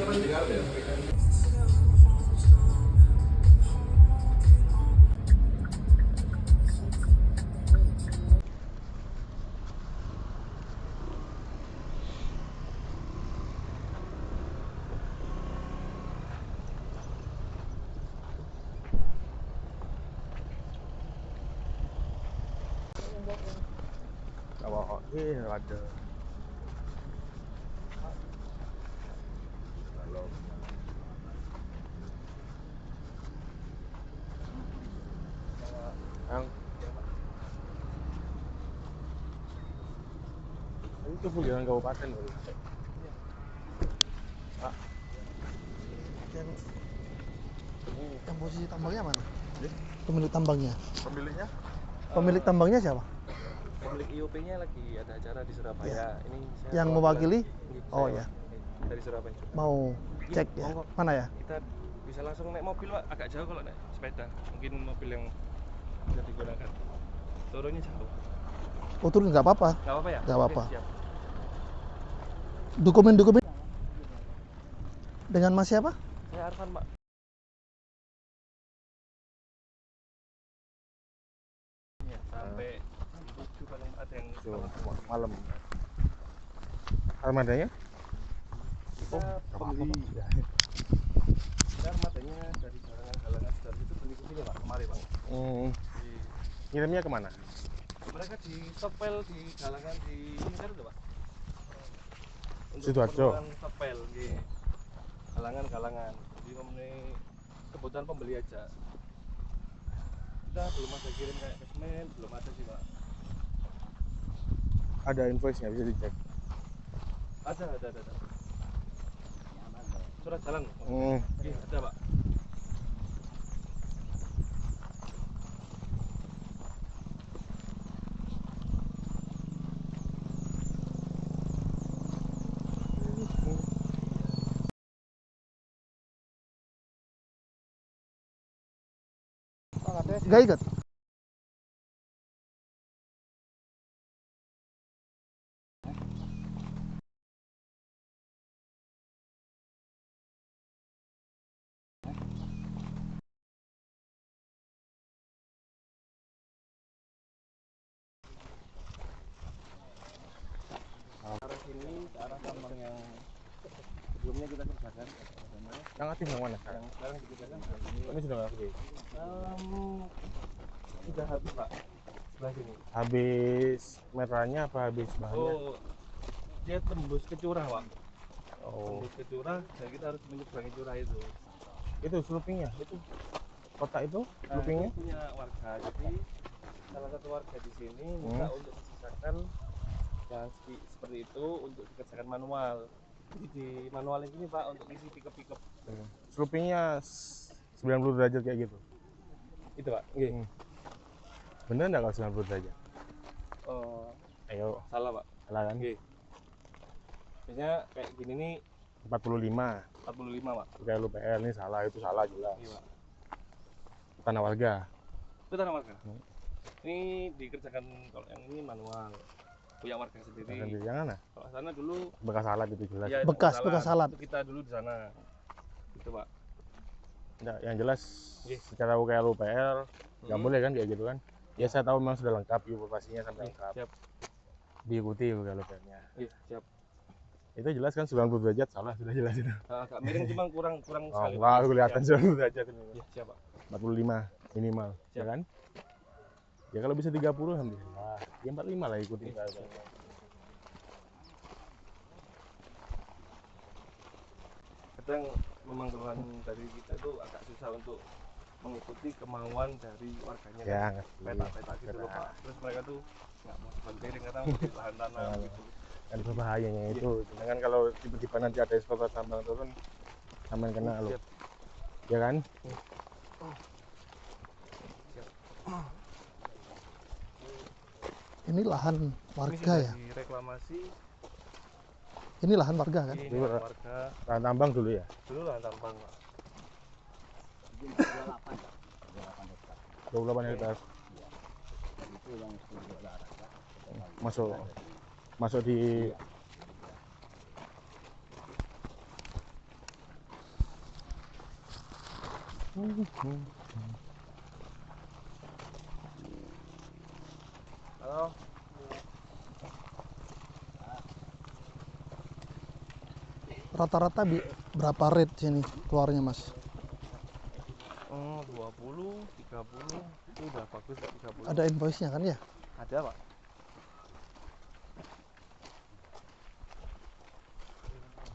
Ini ada yang itu pemilihan kabupaten loh. Pak, yang posisi tambangnya mana? Pemilik tambangnya? Pemilik Tambangnya siapa? Pemilik IOP-nya lagi ada acara di Surabaya. Ya. Ini saya Yang mewakili? Oh ya. Dari Surabaya juga. Mau cek ya? Mana ya? Kita bisa langsung naik mobil, Pak. Agak jauh kalau naik sepeda. Mungkin mobil yang bisa digunakan. Turunnya jauh. Oh, turun nggak apa-apa? Nggak apa-apa ya? Nggak apa-apa. Oke, siap. Dokumen-dokumen dengan Mas siapa? Saya Arfan, Pak. Ya, sampai 7 kalau ada yang malam. Armadanya? kita beli. Kita armadanya dari galangan dari itu beli ke sini, Pak. Kemari, Pak. Ngirimnya kemana? Mereka di stopel di galangan di sini kan udah, Pak. Untuk Sidoarjo. Stopel di galangan. Jadi memenuhi kebutuhan pembeli aja. Kita belum ada kirim kayak ke semen, belum ada sih, Pak. Ada invoice-nya bisa dicek. Ada. Surat jalan. Iya, ada, Pak. Nggak ikut? Arah sini ke arah tambang yang sebelumnya kita kerjakan. Yang aktif yang mana sekarang? Yang sekarang dikerjakan Ini sudah nggak aktif. sudah habis, Pak. Sebelah sini. Habis merahnya apa habis bahannya? Oh, dia tembus ke curah, Pak. Oh, Tembus ke curah, dan kita harus menyeberangi curah itu. itu sloopingnya, itu kotak itu sloopingnya? Itu punya warga. Jadi salah satu warga di sini minta untuk disisakan yang seperti itu untuk dikerjakan manual. Jadi di manual ini, Pak, untuk isi pickup. Sloopingnya 90 derajat kayak gitu. Itu, Pak. Nggih. Bener nggak kalau 90 derajat? Oh, Ayo, salah, Pak. salah kan? Nggih. Biasanya kayak gini nih 45. 45, Pak. Kayak lu PL ini salah, itu salah jelas. Iya, Pak. Tanah warga. Itu tanah warga. Ini dikerjakan, kalau yang ini manual. Punya warga sendiri. Yang mana? Kalau sana dulu Bekas alat itu jelas. ya, Bekas alat. itu kita dulu di sana. Itu, Pak. Nggak, yang jelas Nggih. secara UKL UPL nggak boleh kan kayak gitu kan? Ya saya tahu memang sudah lengkap, informasinya sampai lengkap. Siap. Diikuti UKL UPL-nya. Iya, siap. Itu jelas kan 90 derajat salah, sudah jelas itu. Agak miring, cuma kurang sekali. Enggak, kelihatan 90 derajat ini. Iya, siap, Pak. 45 minimal, Siap. ya kan? Ya kalau bisa 30 alhamdulillah. Ya 45 lah ikutin UKL UPL. Kadang memang keluhan dari kita itu agak susah untuk mengikuti kemauan dari warganya. Ya, kan? ngerti. Peta gitu loh, Pak. Terus mereka tuh nggak mau banting karena untuk lahan tanah gitu. Kan berbahayanya itu. Dengan kalau tiba-tiba nanti ada eksploitasi tambang turun, aman kena lo. Siap. Ya kan? Ini lahan warga ya? Reklamasi. Ini lahan warga kan? Ini lahan warga. Lahan tambang dulu ya? Dulu lahan tambang, Pak. 28 hektar. Masuk di Halo. Rata-rata berapa rate sini keluarnya mas? 20, 30 itu udah bagus Pak, 30. Ada invoice-nya kan ya? Ada Pak.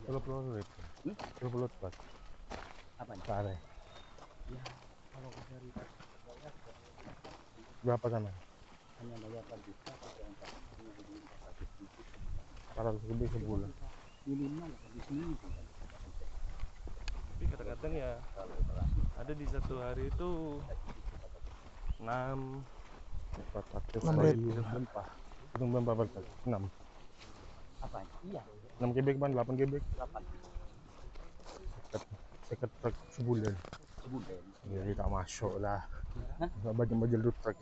Puluh itu. 20 Pak. Apa nih? Pare. Ya, kalau dari Berapa sana? Hanya bayar per juta atau yang tak Kalau lebih sebulan. minimal di sini itu kan. tapi kadang-kadang ya ada di satu hari itu 6. Empat ratus 6 rit. Berapa? Itu berapa Pak? 6. Apa? Iya, 6 kubik Pak, 8 kubik. 8 Seket truk sebulan. sebulan. Jadi tak masuk lah. Nggak bajel dulu truk.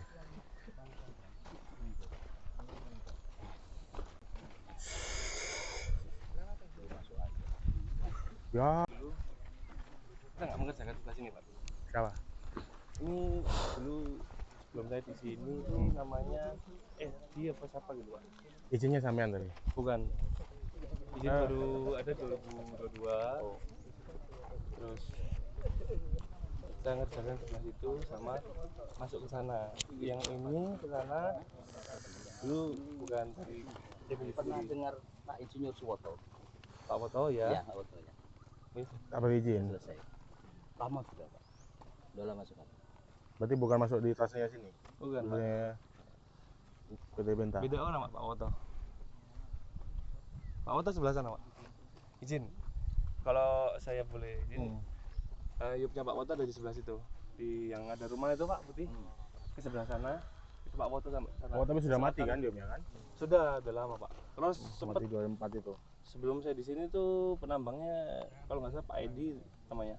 Ya, Kita nggak mengerjakan sebelah sini Pak. salah. Ini dulu sebelum saya di sini itu namanya dia apa siapa gitu Pak? Izinnya sampean tadi. Bukan. Izin baru ada 2022. Terus saya ngerjakan sebelah situ sama masuk ke sana. Yang ini ke sana dulu bukan dari Pernah dengar Pak Insinyur Suwoto? Pak Woto ya. Iya, Pak Suwoto ya. Apa izin? Selesai. Lama sudah Pak. Udah lama sekali. Berarti bukan masuk di tasnya sini. Bukan Pak. Tasnya PT Benta. Beda orang Pak Woto. Pak Woto sebelah sana Pak. Izin. Kalau saya boleh izin. Yupnya Pak Woto ada di sebelah situ. Di yang ada rumah itu Pak putih. Ke sebelah sana. Itu Pak Woto sama sana. Oh, tapi sudah mati kan dia kan? Sudah lama Pak. Terus sempat Mati 2004 itu. sebelum saya di sini tuh penambangnya kalau nggak salah Pak Edi namanya.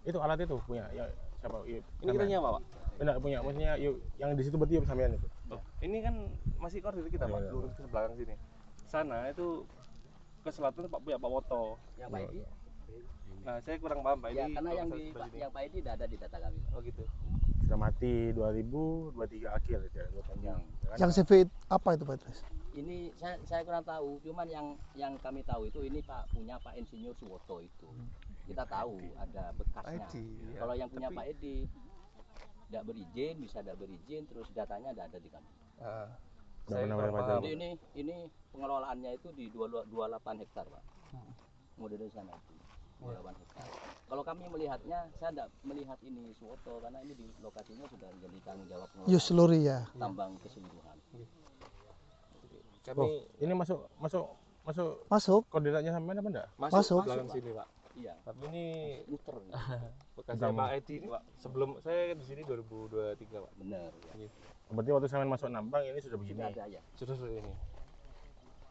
Itu alat itu punya ya siapa? Ini kita nyawa Pak. Enggak punya, maksudnya yuk yang di situ berarti yuk sampean itu. Oh, ini kan masih koordinat kita Pak, Iya. lurus ke belakang sini. Sana itu ke selatan Pak punya Pak Woto. Yang Pak Edi? Nah, saya kurang paham Pak Edi. Ya, karena kalau yang saya di sebelah sini. yang Pak Edi tidak ada di data kami. Oh gitu. Sudah mati 2023 akhir ya, panjang. Yang CV apa itu Pak Idris? Ini saya kurang tahu, cuman yang kami tahu itu ini punya Pak Insinyur Suwoto itu. Kita tahu ada bekasnya. ya. Kalau yang punya Tapi- Pak Edi tidak berizin, bisa tidak berizin, terus datanya tidak ada di kami. Ah, Nggak saya pernah kurang bayar paham. pajak. Jadi ini pengelolaannya itu di 28 hektar, Pak. Model di sana itu. 28 hektar. Kalau kami melihatnya, saya tidak melihat ini Suwoto karena ini di lokasinya sudah menjadi tanggung jawab pengelolaan Yusluri ya. tambang keseluruhan. Kami Oh, ini masuk Masuk. koordinatnya sampean apa enggak? Masuk. belakang Pak. sini Pak. Iya, Tapi ini muter. bekasnya Utama. Pak Edi ini Pak. Sebelum saya di sini 2023 Pak. Benar. Ya. Berarti waktu sampean masuk nambang ini sudah begini. Sudah ada ya. Sudah seperti ini.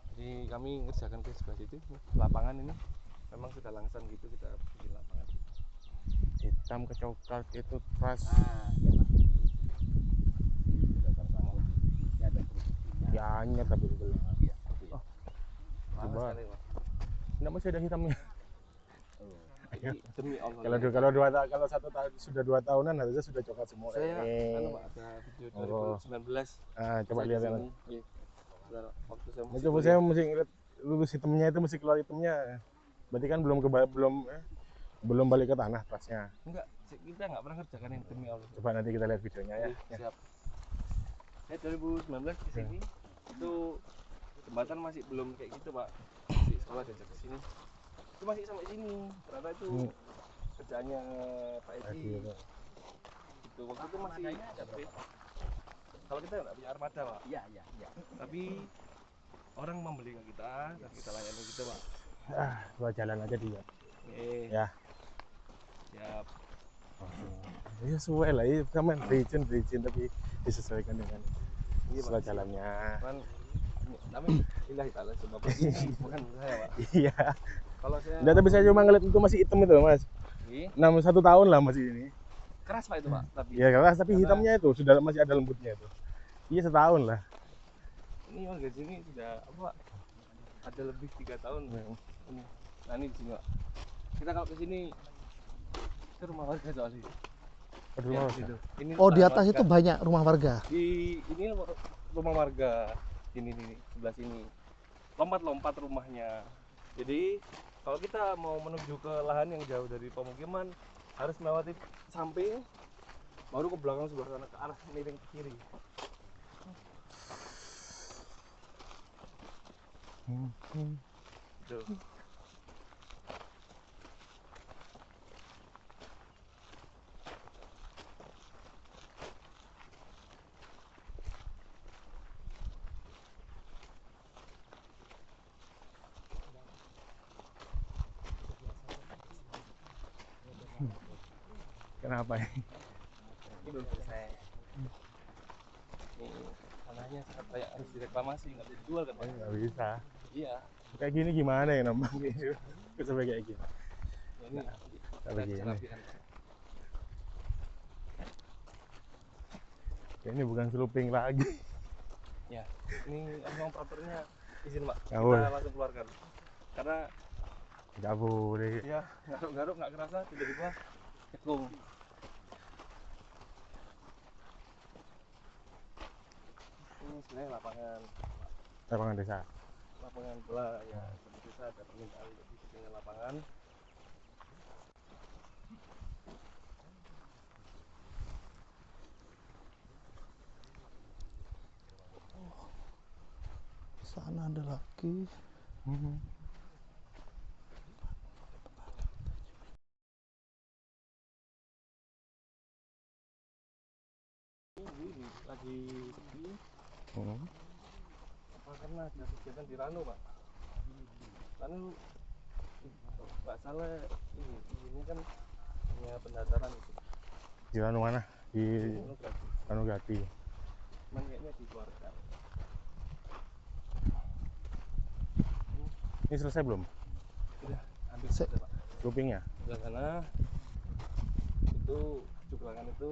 Jadi kami ngerjakan ke sebelah situ, lapangan ini memang sudah langsam gitu kita bikin lapangan. Hitam ke coklat itu pas Nah, iya Pak. Berdasarkan kondisinya dan produksinya. ya hanya tapi belum. Iya, itu ya. Parah Coba. sekali Pak. Enggak masih ada hitamnya. Oh. Jadi demi Allah. Kalau satu tahun sudah 2 tahunan harusnya sudah coklat semua. saya anu Pak, ada video Oh. 2019. Ah, coba Saya lihat di ya. sini. Iya. Sebentar, waktu saya Nah, masih coba kuliah. saya mesti ngeliat lulus hitamnya itu mesti keluar hitamnya. Berarti kan belum balik ke tanah tasnya. Enggak, kita nggak pernah kerjakan yang demi Allah. Coba nanti kita lihat videonya ya. Iya, siap. Saya 2019 di sini itu jembatan masih belum kayak gitu Pak. Masih sekolah diajak ke sini. Itu masih sampai sini. Ternyata itu Hmm. kerjaannya Pak Edi. Gitu. Gitu. Waktu itu masih kalau kita nggak punya armada Pak. Iya, iya, iya. Tapi orang membeli ke kita dan kita layani gitu Pak. Gua jalan aja dia. Ya. Ya. Siap. Ya sesuai lah, ya kan berizin tapi disesuaikan dengan Iya, setelah Pak. jalannya. Kan tapi lillahi ta'ala sebab bukan saya Pak. Iya. Kalau saya Enggak, tapi saya cuma ngeliat itu masih hitam itu Mas. Iya. 1 tahun lah masih ini. Keras Pak itu Pak. Tapi Ya keras tapi Karena- hitamnya itu sudah masih ada lembutnya itu. Iya 1 tahun lah. ini warga sini sudah apa Pak? Ada lebih 3 tahun ini. Nah ini di sini Pak. Kita kalau ke sini Itu rumah warga soalnya. Di Ya, rumah di situ. Ini Oh, di lahan atas warga. itu banyak rumah warga. Ini rumah warga. Ini sebelah sini. Lompat-lompat rumahnya. Jadi kalau kita mau menuju ke lahan yang jauh dari pemukiman harus melewati samping baru ke belakang sebelah sana ke arah miring ke kiri. Tuh. Kenapa ya? Ini belum selesai. Ini tanahnya sangat banyak harus direklamasi, nggak bisa dijual kan? Pak? Nggak bisa. Iya. Kayak gini gimana ya nambangnya? Sampai kayak gini. Ya, ini Kayak kita begini. rapikan. Ini bukan seluping lagi. Ya, ini emang operatornya izin Pak. Nggak Kita boleh. langsung keluarkan. Karena Nggak boleh. ya garuk-garuk nggak kerasa tiba-tiba cekung. Ini sebenarnya Lapangan desa. lapangan bola ya seperti desa ada permintaan untuk dibikinkan lapangan. Sana ada lagi. Ini lagi sepi. Hmm. Apa karena ada kegiatan di Ranu Pak? Ranu nggak salah ini kan hanya pendataran itu. Di anu mana? Di Ranu gratis. Ranugati. Cuman kayaknya dikeluarkan. Ini selesai belum? Udah hampir Se- selesai Pak. Selupingnya? Sebelah sana itu cuklangan itu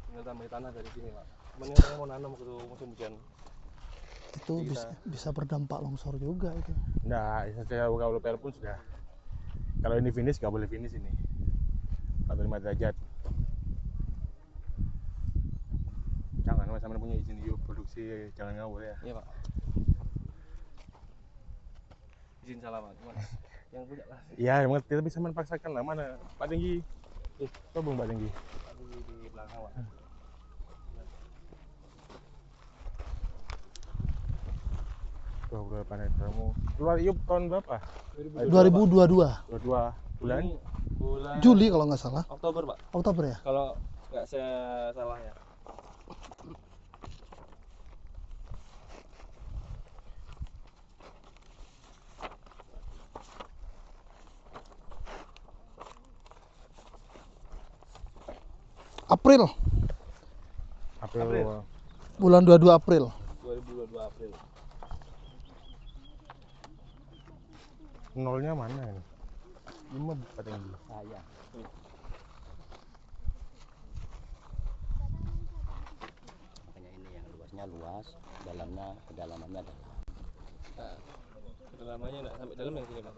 tinggal tambahin tanah dari sini Pak. Cuman yang saya mau nanam waktu musim hujan. Itu Kita- bisa berdampak longsor juga itu. Nggak, saya buka UPR pun sudah. Kalau ini finish, nggak boleh finish ini. 45 derajat. Jangan, mas sama punya izin yuk produksi, jangan ngawur ya. Iya Pak. Izin salah Pak. Cuman yang punya lah Iya, mengerti, tapi sama paksakan lah. Mana Pak Tinggi? Coba Pak Tinggi. di belakang Pak. Tuh, berapa kamu? Keluar yuk tahun berapa? 2022 22 bulan? Ini bulan Juli kalau nggak salah. Oktober Pak. Oktober ya. Kalau nggak saya salah ya. April. April. April. Bulan 22 April. 2022 April. Nolnya mana ini? 5 Pak Tinggi. Saya. Makanya ini yang luasnya luas, dalamnya kedalamannya dalam. Nah, kedalamannya nggak sampai dalam yang sini Pak.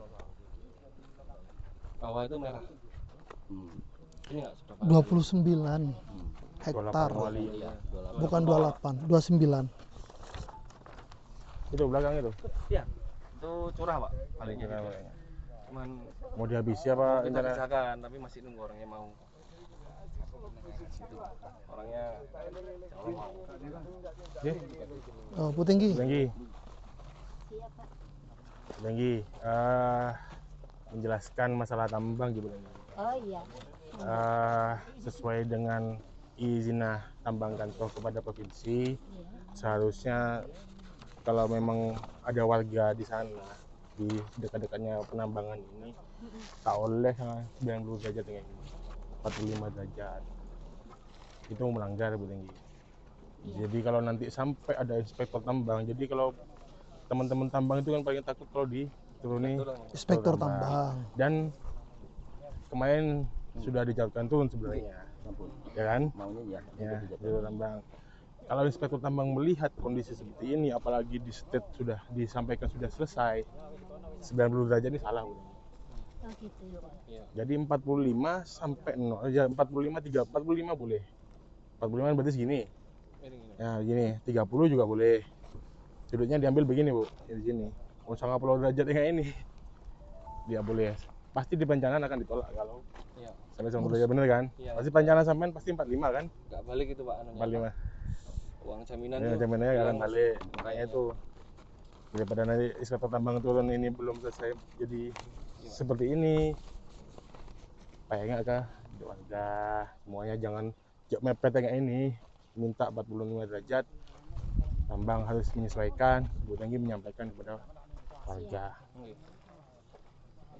Bawah itu merah. Hmm. Ini nggak seberapa. 29 Hmm. hektar. 28 wali. Iya, 28. Bukan 28, 29. Itu belakang itu. Iya. Itu curah Pak. Palingnya Kira- gitu. Cuman Mau dihabisi apa kita rencana? pisahkan, tapi masih nunggu orangnya mau. Gitu. Orangnya insya Allah mau. Ya, Oh, Bu Tinggi. Pak Tinggi. Pak Tinggi, menjelaskan masalah tambang gitu. Oh iya. Sesuai dengan izin tambang kantor kepada provinsi, seharusnya kalau memang ada warga di sana di dekat-dekatnya penambangan ini tak oleh 90 derajat dengan ini 45 derajat itu melanggar Bu Tinggi. Jadi kalau nanti sampai ada inspektor tambang, jadi kalau teman-teman tambang itu kan paling takut kalau dituruni Inspektor tambang. dan kemarin sudah dijatuhkan turun sebenarnya, Ampun. ya kan? Maunya Ya, tidak inspektur tambang. Kalau inspektur tambang melihat kondisi seperti ini, apalagi di state sudah disampaikan sudah selesai, 90 derajat ini salah. Bu. Oh gitu ya Pak. Iya. Jadi 45 sampai 0, ya 45 45 boleh. 45 berarti segini. Ini gini. Ya gini, 30 juga boleh. Sudutnya diambil begini, Bu. Di sini. Oh, 90 derajat kayak ini. Dia boleh. Pasti di perencanaan akan ditolak kalau Iya. sampai 90 derajat, bener kan? Iya. Pasti perencanaan sampean pasti 45 kan? Nggak balik itu Pak anunya. 45. Uang jaminan Ya, tuh. jaminannya nggak akan hilang, balik. Mas. Makanya itu daripada nanti inspektor tambang turun ini belum selesai jadi seperti ini. Kayak nggak kah? Warga semuanya jangan jok mepet kayak ini. Minta 45 derajat. Tambang harus menyesuaikan, Bu Tenggi menyampaikan kepada warga. Oke.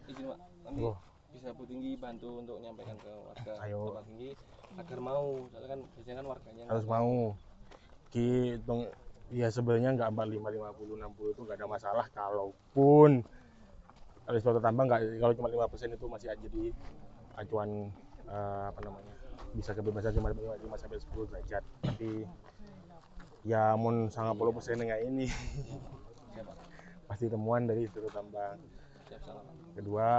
Izin Pak, nanti Oh. bisa Bu Tinggi bantu untuk menyampaikan ke warga Ayo. Tambang Tinggi agar mau, soalnya kan biasanya kan warganya Harus nggak mau. Ya sebenarnya nggak 45, 50, 60 itu nggak ada masalah, kalaupun kalau inspektor tambang nggak, kalau cuma 5% itu masih jadi acuan apa namanya, bisa kebebasan cuma 5 sampai 10 derajat. Tapi ya mun 90% kayak ini Siap, Pak. pasti temuan dari inspektor tambang. Siap, salam. Kedua,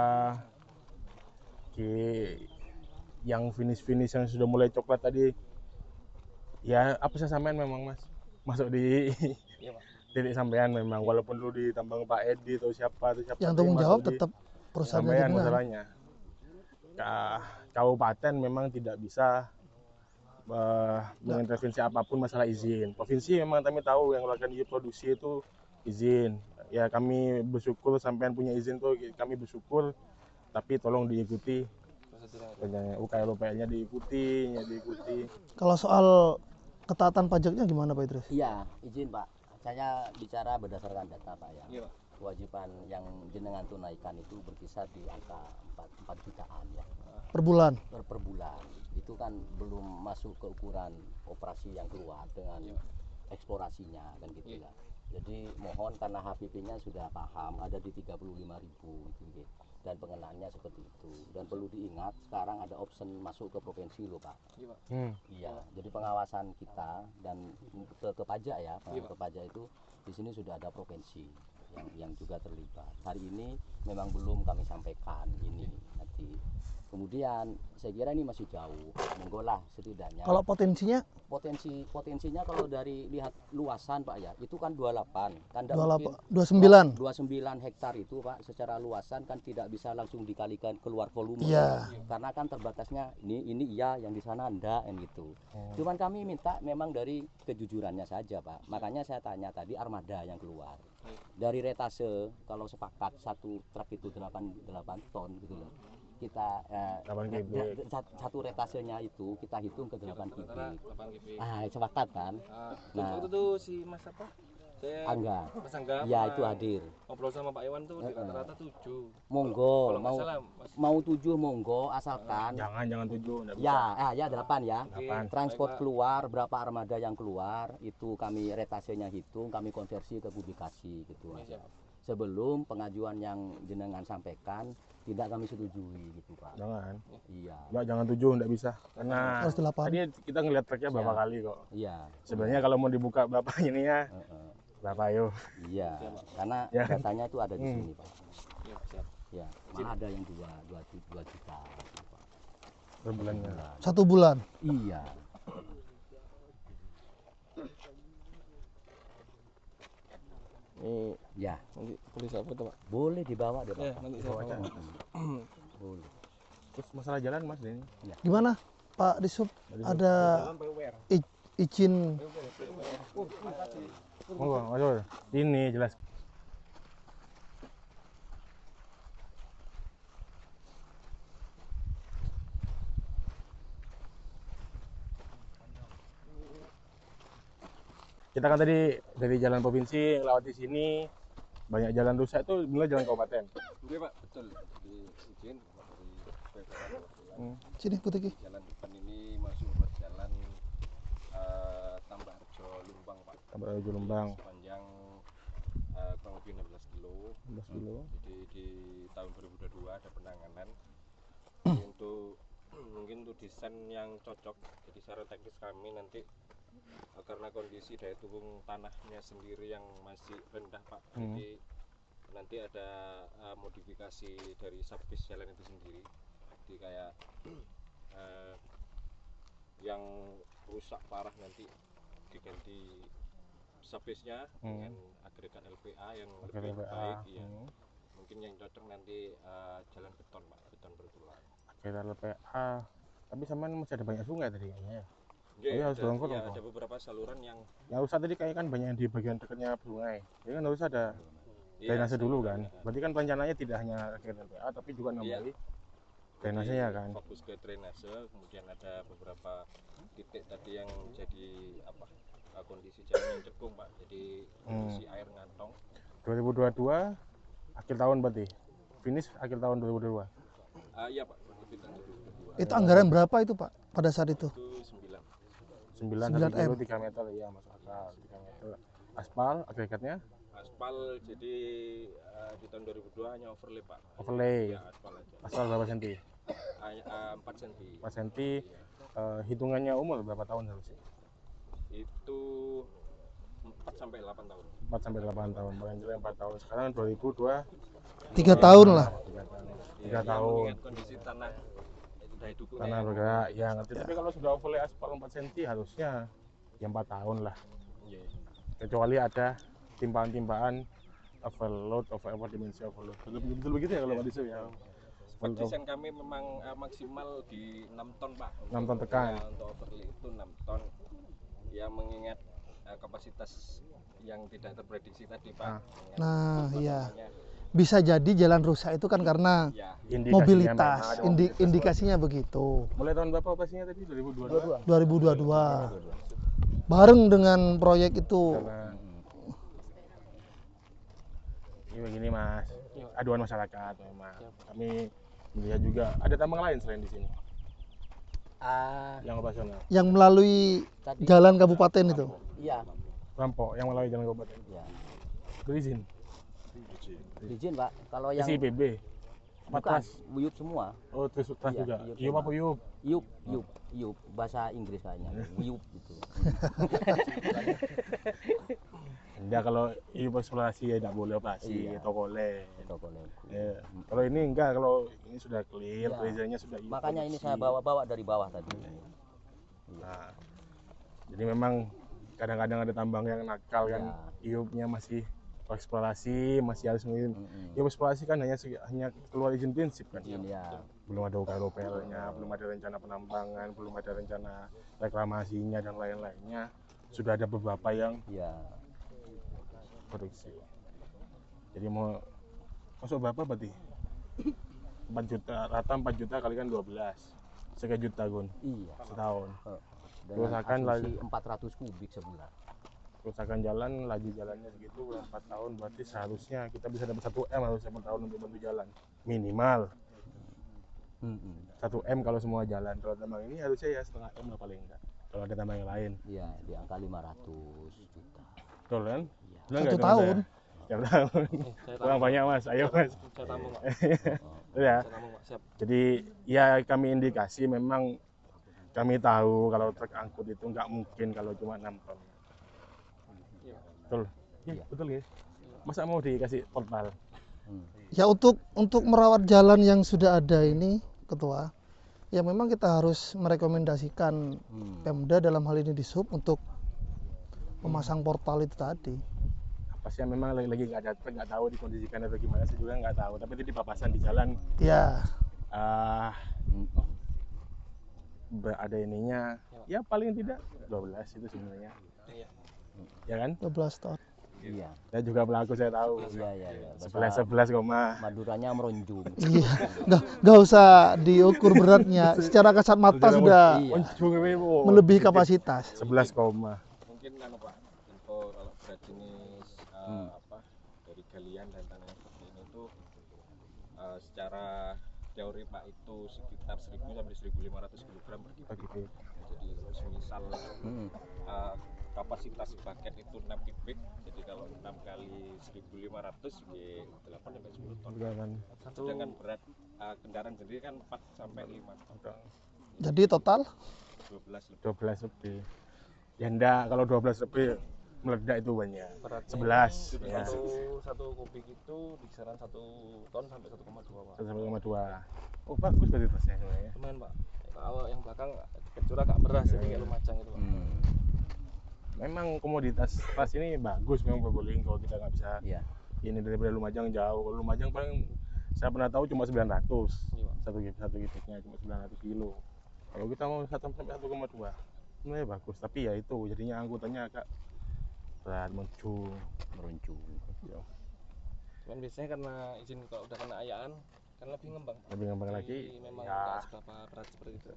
yang finish yang sudah mulai coklat tadi, ya apa sih sampean memang Mas masuk di Iya Pak. titik sampean memang, walaupun lu di tambang Pak Edi atau siapa Yang tapi tanggung masuk jawab di tetap perusahaan sampean jenengan. masalahnya. Kabupaten memang tidak bisa mengintervensi apapun masalah izin. Provinsi memang kami tahu yang melakukan izin produksi itu izin. Ya kami bersyukur sampean punya izin tuh, kami bersyukur. Tapi tolong diikuti Prosedurnya. UKL-UKL-nya diikuti. Kalau soal ketaatan pajaknya gimana Pak Idris? Iya, izin Pak. Saya bicara berdasarkan data Pak ya. Iya Pak. Kewajiban yang jenengan tunaikan itu berkisar di angka 4 jutaan ya Per bulan? per bulan. Itu kan belum masuk ke ukuran operasi yang keluar dengan eksplorasinya kan gitu ya. Jadi mohon karena HPP-nya sudah paham ada di 35.000 gitu, dan pengenaannya seperti itu. Dan perlu diingat sekarang ada option masuk ke provinsi loh Pak. Iya Pak. Iya, jadi pengawasan kita dan ke pajak ya, ke pajak itu di sini sudah ada provinsi yang juga terlibat. Hari ini memang belum kami sampaikan ini nanti. Kemudian saya kira ini masih jauh, monggo lah setidaknya. Kalau potensinya Potensinya kalau dari lihat luasan Pak ya, itu kan 28, kan 29. 29 hektar itu Pak, secara luasan kan tidak bisa langsung dikalikan keluar volume. Iya. Karena kan terbatasnya ini iya, yang di sana enggak kan gitu. Cuman kami minta memang dari kejujurannya saja Pak. Makanya saya tanya tadi armada yang keluar. Dari retase kalau sepakat satu truk itu 8 ton gitu loh. Kita 8 kubik. satu retasenya itu kita hitung ke 8 kubik. 8 GB. Sepakat kan? Waktu itu tuh si Mas apa? Saya Angga. Mas Angga. Ya sama itu hadir. Ngobrol sama Pak Iwan tuh di rata-rata 7. Monggo, Kalau nggak salah, Mas. mau 7 monggo asalkan Jangan 7, nggak bisa. ya 8 ya. Oke, Transport baik, Pak. keluar, berapa armada yang keluar, itu kami retasenya hitung, kami konversi ke publikasi gitu Mas. Iya, Sebelum pengajuan yang jenengan sampaikan tidak kami setujui gitu Pak. Jangan. Iya. Jangan 7, nggak bisa. Karena Harus 8. tadi kita ngeliat tracknya berapa Ya. kali kok. Iya. Sebenarnya kalau mau dibuka berapa ininya, Heeh. berapa ayo. Iya. Karena Ya. datanya itu ada di sini Pak. Iya, siap. Ya, malah ada yang 2 juta. gitu, Pak. Per bulannya. Bulan. 1 bulan. Iya. Ya, Nanti tulis apa tuh Pak? boleh dibawa deh Pak. Ya, nanti saya bawa. Boleh. Terus masalah jalan Mas ini. Gimana Pak Disub? Ada izin Monggo, ini jelas. Kita kan tadi dari jalan provinsi lewati sini, banyak jalan rusak itu mulai jalan kabupaten. Iya Pak, betul. Jadi izin dari sini Putiki. jalan depan ini masuk buat jalan Tambak Rejo Lumbang Pak. Tambak Rejo Lumbang. Sepanjang kurang lebih 16 kilo. 16 kilo. Jadi di tahun 2022 ada penanganan untuk mungkin untuk desain yang cocok. Jadi secara teknis kami nanti karena kondisi daya dukung tanahnya sendiri yang masih rendah Pak. Jadi nanti ada modifikasi dari subbase jalan itu sendiri. Jadi kayak yang rusak parah nanti diganti subbase-nya dengan agregat LVA yang lebih baik ya. Mungkin yang cocok nanti jalan beton Pak, beton bertulang. Agregat LPA, tapi sama masih ada banyak sungai tadi kayaknya ya. Iya, harus dorong-dorong ya, kok. ada beberapa saluran yang rusak tadi kayak kan banyak yang di bagian dekatnya sungai. Jadi kan harus ada drainase dulu kan. Berarti kan rencananya tidak hanya agregat LPA tapi juga nambahi drainasenya kan. Fokus ke drainase, kemudian ada beberapa titik tadi yang jadi kondisi jalan yang cekung Pak, jadi kondisi air ngantong. 2022 akhir tahun berarti, finish akhir tahun 2022. Iya Pak, lebih tahun 2022. Itu anggaran berapa itu Pak pada saat itu? Itu 9 9 1 kilo M. 3 meter ya masuk akal 3 meter. Aspal agregatnya aspal, jadi di tahun 2002 hanya overlay Pak. overlay. Ya, aspal aja. Aspal berapa senti? 4 cm. 4 cm. Hitungannya umur berapa tahun harusnya? Itu 4 sampai 8 tahun. 4 sampai 8 tahun. Paling jelek 4 tahun. Sekarang 2002 3 tahun lah. 3 tahun. Mengingat kondisi tanah daya dukungnya. Tanah bergerak ya ngerti. Tapi kalau sudah overlay aspal 4 cm harusnya ya 4 tahun lah. Iya. Kecuali ada timpaan-timpaan overload, dimensi overload. Betul begitu ya kalau Pak Disu ya. Desain kami memang maksimal di 6 ton Pak. 6 ton tekan. Ya, untuk overlay itu 6 ton. Ya mengingat kapasitas yang tidak terprediksi tadi Pak. Nah, iya. Bisa jadi jalan rusak itu kan karena Ya, Indikasinya mobilitas, memang ada mobilitas. indikasinya begitu. Mulai tahun berapa operasinya tadi? 2022. 2022. Bareng dengan proyek itu. Karena ini begini Mas, aduan masyarakat memang. Kami melihat juga ada tambang lain selain di sini yang operasional. Yang melalui Tadi- jalan kabupaten itu. Iya, Rampok yang melalui jalan kabupaten. iya. Berizin. Izin Pak, kalau yang SIPB. bukan Patras. Wuyup semua. Oh, terus Iya, juga. Yuyup Yuyup sama. apa Yuyup? Yup, bahasa Inggris kayaknya. Wuyup gitu. Enggak, kalau Yuyup eksplorasi ya tidak boleh operasi Iya. atau boleh. Toko Lengku. Ya. Kalau ini enggak, kalau ini sudah clear, Iya. perizinnya sudah Yuyup Makanya ini produksi. saya bawa dari bawah tadi. Nah, jadi memang kadang-kadang ada tambang yang nakal kan, Ya. Yuyupnya masih eksplorasi, masih harus mengirim. Yuyup eksplorasi kan hanya keluar izin prinsip kan. Izin ya. Belum ada UKLOPL-nya, belum ada rencana penambangan, belum ada rencana reklamasinya dan lain-lainnya. Sudah ada beberapa yang Ya. produksi. Jadi mau masuk berapa berarti? 4 juta, rata 4 juta kali kan 12. 3 juta Gun Iya. setahun. Dengan Kerusakan asumsi 400 kubik sebulan. Kerusakan jalan, laju jalannya segitu 4 tahun, berarti seharusnya kita bisa dapat 1 M harusnya per tahun untuk bantu jalan. Minimal 1 M kalau semua jalan. Kalau tambang ini harusnya ya setengah M lah paling enggak. Kalau ada tambang yang lain. Iya, di angka 500 juta. Betul kan? Iya. Bilang 1 nggak sama tahun. saya? Tiap tahun. Kurang banyak Mas, ayo Mas. Saya tamu Pak. Ya. Saya tamu Pak. Siap. Jadi ya kami indikasi memang kami tahu kalau truk angkut itu nggak mungkin kalau cuma 6 ton. Betul. Ya, Iya. betul ya. Masa mau dikasih portal? Ya untuk merawat jalan yang sudah ada ini, Ketua, ya memang kita harus merekomendasikan Pemda dalam hal ini di Sub untuk memasang portal itu tadi. Apa sih yang memang lagi nggak ada truk, nggak tahu dikondisikan atau gimana, saya juga nggak tahu. Tapi itu di papasan di jalan Ya, ada ininya. Ya paling tidak 12 itu sebenarnya. Ya kan? 12 tahun. Iya. Saya juga pelaku, saya tahu. Iya. 11 koma. Maduranya meronjung. Iya, nggak usah diukur beratnya. Secara kasat mata sudah Iya. melebihi kapasitas. 11 koma. Mungkin Pak, info kalau berat jenis dari galian dan tanah yang seperti ini tuh secara teori Pak itu sekitar 1000 sampai 1500 kg per kubik. Jadi semisal kapasitas paket itu 6 kubik, jadi kalau 6 kali 1500 ya 8 sampai 10 ton. Sedangkan berat kendaraan sendiri kan 4 sampai 5 ton. Jadi total 12 lebih. 12 lebih. Ya enggak, kalau 12 lebih meledak itu banyak. Beratnya 11 itu ya. satu kubik itu di kisaran 1 ton sampai 1,2 pak. 1,2. Oh bagus berarti tasnya sebenarnya. Lumayan pak. Kalau yang belakang kecurah agak beras jadi kayak lumajang itu pak. Memang komoditas tas ini bagus memang berboling kalau kita nggak bisa Iya. ini daripada Lumajang jauh. Kalau Lumajang paling saya pernah tahu cuma 900 Iya, Pak. satu gigitnya cuma 900 kilo. Kalau kita mau 1 sampai 1,2 sebenarnya bagus, tapi ya itu jadinya angkutannya agak berat meruncung. Ya, Cuman biasanya karena izin kalau udah kena ayaan kan lebih ngembang Pak. lebih ngembang Jadi lagi memang ya nggak seberapa berat seperti itu.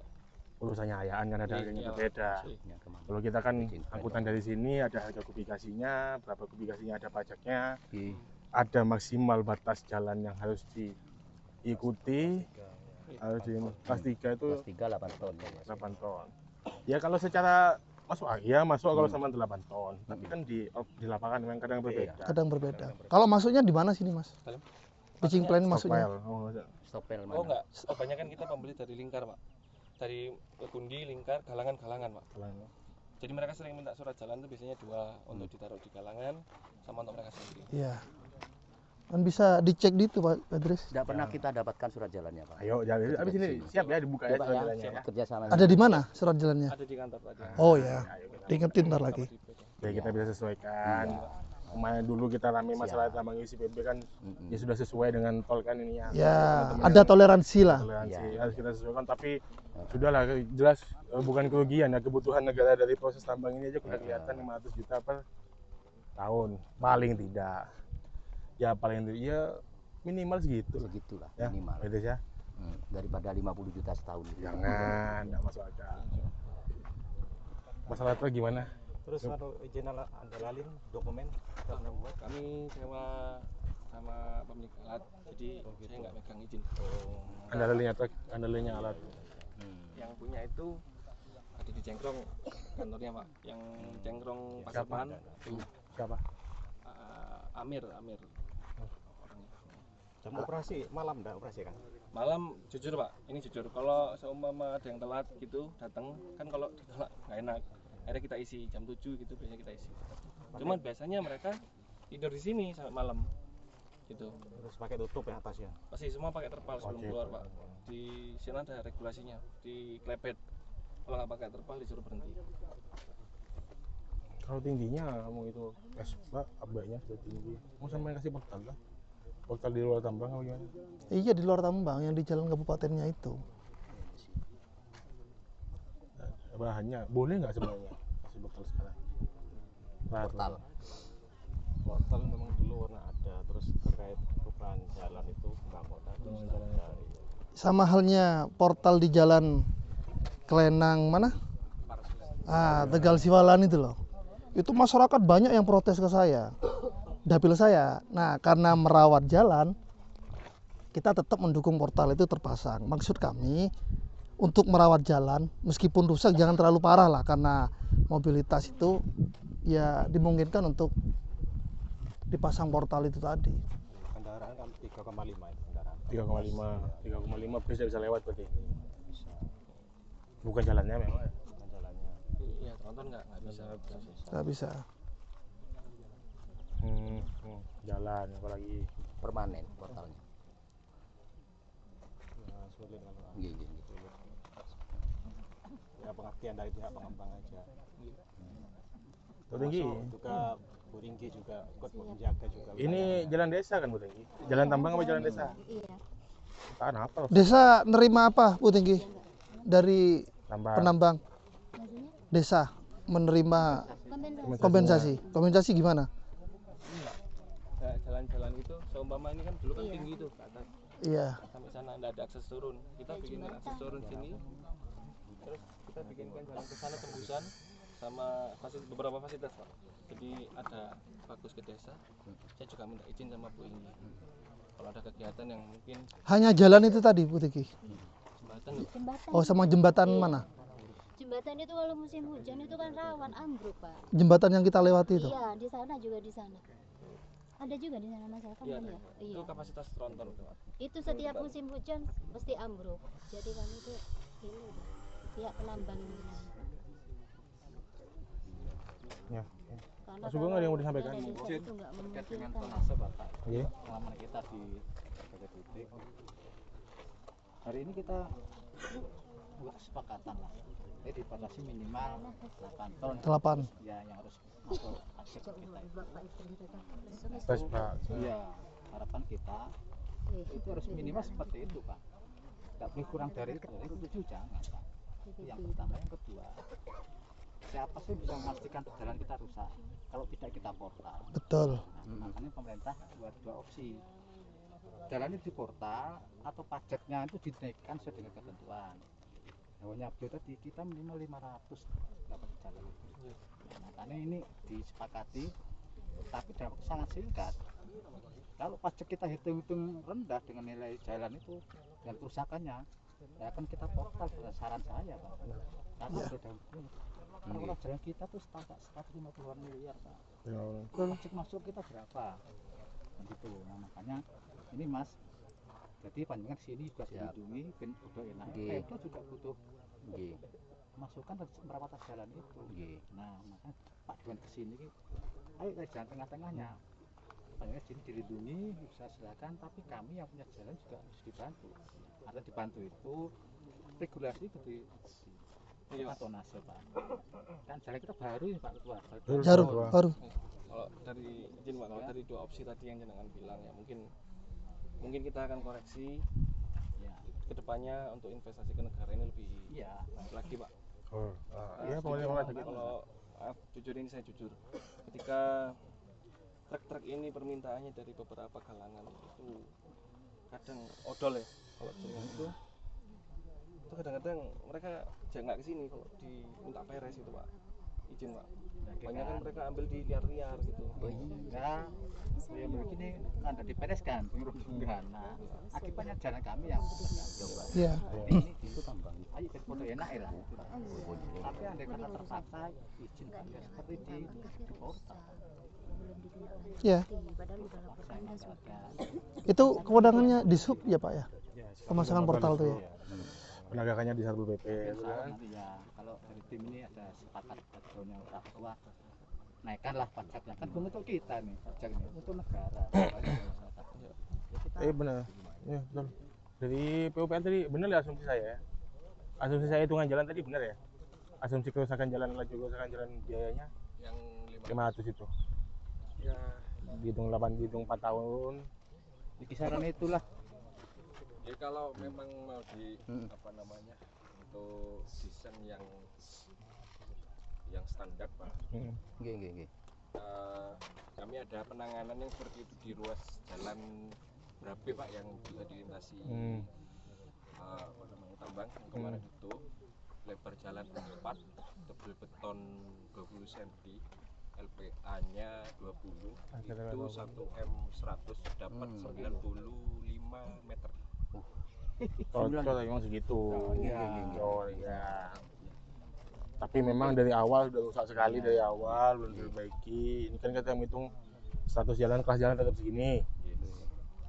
urusannya ayaan kan ada harganya Iya, berbeda. iya. Kalau kita kan angkutan dari sini ada harga kubikasinya, berapa kubikasinya ada pajaknya, ada maksimal batas jalan yang harus diikuti, harus di kelas 3 itu Kelas 3 8 ton. 8 ton. Ya kalau secara masuk kalau sama 8 ton, tapi kan di lapangan memang kadang berbeda. Kadang berbeda. Kalau masuknya di mana sini, Mas? Dalam? Pitching plan masuknya. Stockpile. Oh, Stopel mana? Oh enggak, banyak kan kita pembeli dari lingkar Pak. Dari Kundi, lingkar, galangan pak. Jadi mereka sering minta surat jalan itu biasanya 2 untuk ditaruh di galangan sama untuk mereka sendiri. Iya. Kan bisa dicek di itu Pak Idris. Tidak pernah kita dapatkan surat jalannya Pak. Ayo, jadi abis ini siap ya dibuka ya Coba surat ya, jalannya ya. kerjasama. Ada di mana surat jalannya? Ada di kantor tadi. Oh ya, Ayo kita, diingetin ntar lagi. biar kita bisa sesuaikan. Kemarin dulu kita rame masalah tambang isi PB kan ya sudah sesuai dengan tol kan ini ya. Ya, ada toleransi lah. Toleransi harus kita sesuaikan, tapi sudahlah jelas bukan kerugian ya, kebutuhan negara dari proses tambang ini aja sudah kelihatan 500 juta per tahun paling tidak. Ya paling tidak ya minimal segitu. Segitulah Ya, minimal. itu ya. Daripada 50 juta setahun. Jangan, enggak masuk akal. Masalah itu gimana? Terus izin lalin dokumen kita pernah buat. Kami sewa sama pemilik alat, jadi saya nggak megang izin. Andalanya alat. Yang punya itu ada di Cengkrong kantornya pak. Yang Cengkrong Pasirpan itu Siapa? Amir. Jam operasi malam enggak operasi kan? Malam jujur pak, ini jujur. Kalau seumpama ada yang telat gitu datang kan kalau ditolak nggak enak. Akhirnya kita isi jam 7 gitu biasanya kita isi. Cuman biasanya mereka tidur di sini sampai malam gitu. Terus pakai tutup ya atasnya. Pasti semua pakai terpal sebelum keluar pak. Di sini ada regulasinya, di klepet. Kalau nggak pakai terpal disuruh berhenti. Kalau tingginya kamu itu abaknya sudah tinggi. Mau sampai kasih portal lah. Portal di luar tambang apa gimana? Iya di luar tambang yang di jalan kabupatennya itu. Bahannya boleh nggak sebenarnya kasih portal sekarang? Portal. Portal memang dulu warna ada, terus terkait perubahan jalan itu nggak kota terus ada. Sama halnya portal di jalan Kelenang mana? Tegal Siwalan itu loh. Itu masyarakat banyak yang protes ke saya, dapil saya. Nah karena merawat jalan, kita tetap mendukung portal itu terpasang. Maksud kami untuk merawat jalan, meskipun rusak jangan terlalu parah lah, karena mobilitas itu ya dimungkinkan untuk dipasang portal itu tadi. Kendaraan kan 3,5 itu kendaraan. 3,5 bisa lewat berarti. Bukan jalannya memang. Bukan jalannya. Iya tronton nggak bisa. Nggak bisa. Jalan apalagi. Permanen portalnya. Ya, sulit kalau Iya. ya pengertian dari pihak pengembang aja. Tinggi. Termasuk juga Bu Tinggi juga ikut menjaga juga. Ini jalan desa kan Bu Tinggi? Jalan tambang apa jalan desa? Iya. Tahan apa loh? Desa nerima apa Bu Tinggi dari Tambang. penambang? Maksudnya Desa menerima kompensasi. Kompensasi gimana? Nah, jalan-jalan itu seumpama ini kan dulu kan tinggi tuh ke atas Iya. sampai sana nggak ada akses turun. Kita bikinkan akses turun sini, terus kita bikinkan jalan ke sana tembusan sama beberapa fasilitas pak. Jadi ada bagus ke desa. Saya juga minta izin sama Bu Inggi. Kalau ada kegiatan yang mungkin Hanya jalan itu tadi Bu Tinggi? jembatan Jembatan. Oh sama jembatan mana? Jembatan itu kalau musim hujan itu kan rawan ambruk, Pak. Jembatan yang kita lewati itu? Iya, di sana juga di sana. Ada juga di sana Mas Elvan iya, kan ya? Iya. itu kapasitas tronton itu pak. Itu setiap musim hujan pasti ambruk. Jadi kami itu ini pihak penambang ini. Ya. karena Mas Sugeng ada yang mau disampaikan? dana desa itu nggak Terkait dengan memungkinkan. tonase Bapak, Iya. pengalaman kita di berbagai titik. Hari ini kita buat kesepakatan lah. Jadi dibatasi minimal 8 ton 8. ya yang harus masuk pajak ke kita itu. Tes Pak. Iya, harapan kita itu harus minimal seperti itu Pak. Tidak boleh kurang dari itu 7 jangan Pak. Itu yang pertama. Yang kedua, siapa sih bisa memastikan jalan kita rusak kalau tidak kita portal? Betul. Nah, makanya pemerintah buat dua opsi. Jalannya di portal atau pajaknya itu dinaikkan sesuai dengan ketentuan. Hanya beliau tadi kita minimal 500 dapat jalan itu. Nah, makanya ini disepakati, tapi dalam waktu sangat singkat. Kalau pajak kita hitung-hitung rendah dengan nilai jalan itu dan kerusakannya, ya akan kita portal saran saya Pak. Karena sudah orang jalan kita tuh sekitar 150 miliar Pak. Ya. Pajak masuk kita berapa? Nah, gitu. Nah, makanya ini Mas, jadi panjangan sini juga dilindungi, ben udah enak. Itu juga butuh masukan dan merawat jalan itu. Nah, makanya Pak Dewan kesini, ayo kita jalan tengah-tengahnya. Panjangan sini dilindungi, bisa silakan, tapi kami yang punya jalan juga harus dibantu. Ada dibantu itu regulasi gede. Iya, tonase Pak. Kan jalan kita baru ini Pak Ketua. Baru. Kalau dari izin Pak, kalau dari dua opsi tadi yang jenengan bilang ya mungkin kita akan koreksi Ya, kedepannya untuk investasi ke negara ini lebih iya. lagi Pak. Oh, iya pokoknya gitu. Kalau jujur ini saya jujur, ketika truk-truk ini permintaannya dari beberapa kalangan itu kadang odol ya, kalau jenengan itu kadang-kadang mereka jangan nggak kesini kalau diminta peres itu Pak, izin Pak. Banyak kan mereka ambil di liar-liar gitu. Nah, ya begini kan ada dipereskan pengurusan. Nah, akibatnya jalan kami yang coba. Iya. Ini itu tambang. Ayo kita foto enak ya lah. Tapi andai kata terpaksa izin ya seperti di kota. Ya. Padahal udah laporan dan sudah. Itu kewenangannya di sub ya Pak ya? Pemasangan portal tuh ya. Penegakannya di Satpol PP Ya, itu kan. nanti ya kalau dari tim ini ada sepakat betul yang tua naikkanlah pajaknya kan untuk kita nih pajak ini untuk negara. Benar. Ya, betul. Dari PUPR tadi benar ya asumsi saya ya. Asumsi saya hitungan jalan tadi benar ya. Asumsi kerusakan jalan laju kerusakan jalan biayanya Yang 500 itu. ya Dihitung 4 tahun. Di kisaran itulah. ya kalau memang mau di apa namanya untuk desain yang standar Pak. Kami ada penanganan yang seperti itu di ruas jalan Brabe Pak yang bisa dilintasi apa namanya tambang yang kemarin itu lebar jalan 4, tebel beton 20 cm, LPA-nya 20, itu 1M100 dapat 95 meter. Cocok memang segitu. Iya. Ya. Tapi memang dari awal udah rusak sekali dari awal belum diperbaiki. Ini kan kita menghitung status jalan, kelas jalan tetap segini.